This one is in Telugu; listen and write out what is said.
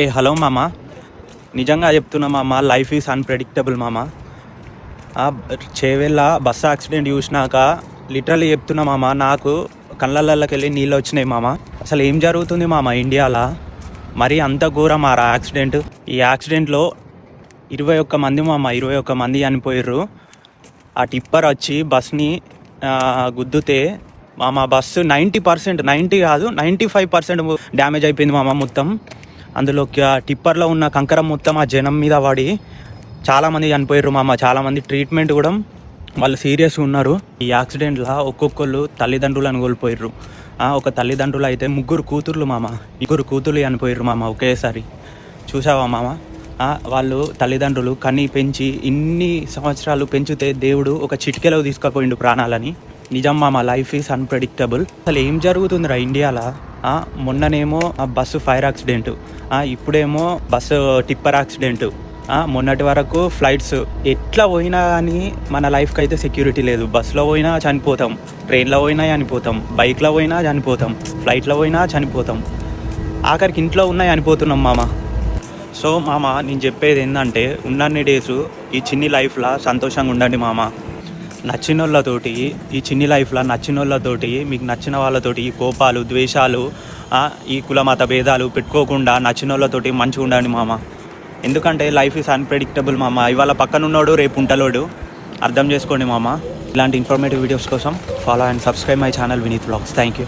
హలో మామ. నిజంగా చెప్తున్నా మామ, లైఫ్ ఈజ్ అన్ప్రెడిక్టబుల్ మామ. చేవెళ్ళ బస్సు యాక్సిడెంట్ చూసినాక లిటరల్లీ చెప్తున్నా మామ, నాకు కళ్ళల్లోకి వెళ్ళి నీళ్ళు వచ్చినాయి మామ. అసలు ఏం జరుగుతుంది మామ ఇండియాలో? మరీ అంత ఘోరం ఆ యాక్సిడెంట్. ఈ యాక్సిడెంట్లో 21 మంది మామ, 21 మంది చనిపోయారు. ఆ టిప్పర్ వచ్చి బస్ని గుద్దుతే మామ బస్సు 90%, 90 కాదు 95% డ్యామేజ్ అయిపోయింది మామ మొత్తం. అందులో టిప్పర్లో ఉన్న కంకర మొత్తం ఆ జనం మీద పడి చాలామంది చనిపోయారు మామ. చాలామంది ట్రీట్మెంట్ కూడా వాళ్ళు సీరియస్గా ఉన్నారు. ఈ యాక్సిడెంట్లో ఒక్కొక్కళ్ళు తల్లిదండ్రులను కోల్పోయారు. ఒక తల్లిదండ్రులు అయితే 3 కూతుర్లు మామ, 3 కూతుర్లు చనిపోయారు మామ ఒకేసారి. చూసావా మామ? వాళ్ళు తల్లిదండ్రులు కని పెంచి ఇన్ని సంవత్సరాలు పెంచితే దేవుడు ఒక చిటికెలో తీసుకుపోయిండు ప్రాణాలని. నిజం మామ, లైఫ్ ఈజ్ అన్ప్రెడిక్టబుల్. అసలు ఏం జరుగుతుందిరా ఇండియాలో? మొన్ననేమో బస్సు ఫైర్ యాక్సిడెంట్, ఇప్పుడేమో బస్సు టిప్పర్ యాక్సిడెంట్, మొన్నటి వరకు ఫ్లైట్స్. ఎట్లా పోయినా కానీ మన లైఫ్కి అయితే సెక్యూరిటీ లేదు. బస్సులో పోయినా చనిపోతాం, ట్రైన్లో పోయినా చనిపోతాం, బైక్లో పోయినా చనిపోతాం, ఫ్లైట్లో పోయినా చనిపోతాం, ఆఖరికి ఇంట్లో ఉన్నా చనిపోతున్నాం మామ. సో మామ, నేను చెప్పేది ఏంటంటే ఉన్నన్ని డేస్ ఈ చిన్ని లైఫ్లో సంతోషంగా ఉండండి మామ. నచ్చిన వాళ్ళతోటి, ఈ చిన్ని లైఫ్లో నచ్చిన వాళ్ళతోటి, మీకు నచ్చిన వాళ్ళతోటి ఈ కోపాలు, ద్వేషాలు, ఈ కుల మత భేదాలు పెట్టుకోకుండా నచ్చిన వాళ్ళతోటి మంచిగా ఉండండి మామ. ఎందుకంటే లైఫ్ ఈజ్ అన్ప్రెడిక్టబుల్ మామ. ఇవాళ పక్కనున్నోడు రేపు ఉంటలోడు. అర్థం చేసుకోండి మామ. ఇలాంటి ఇన్ఫర్మేటివ్ వీడియోస్ కోసం follow and subscribe my channel Vineeth vlogs. Thank you.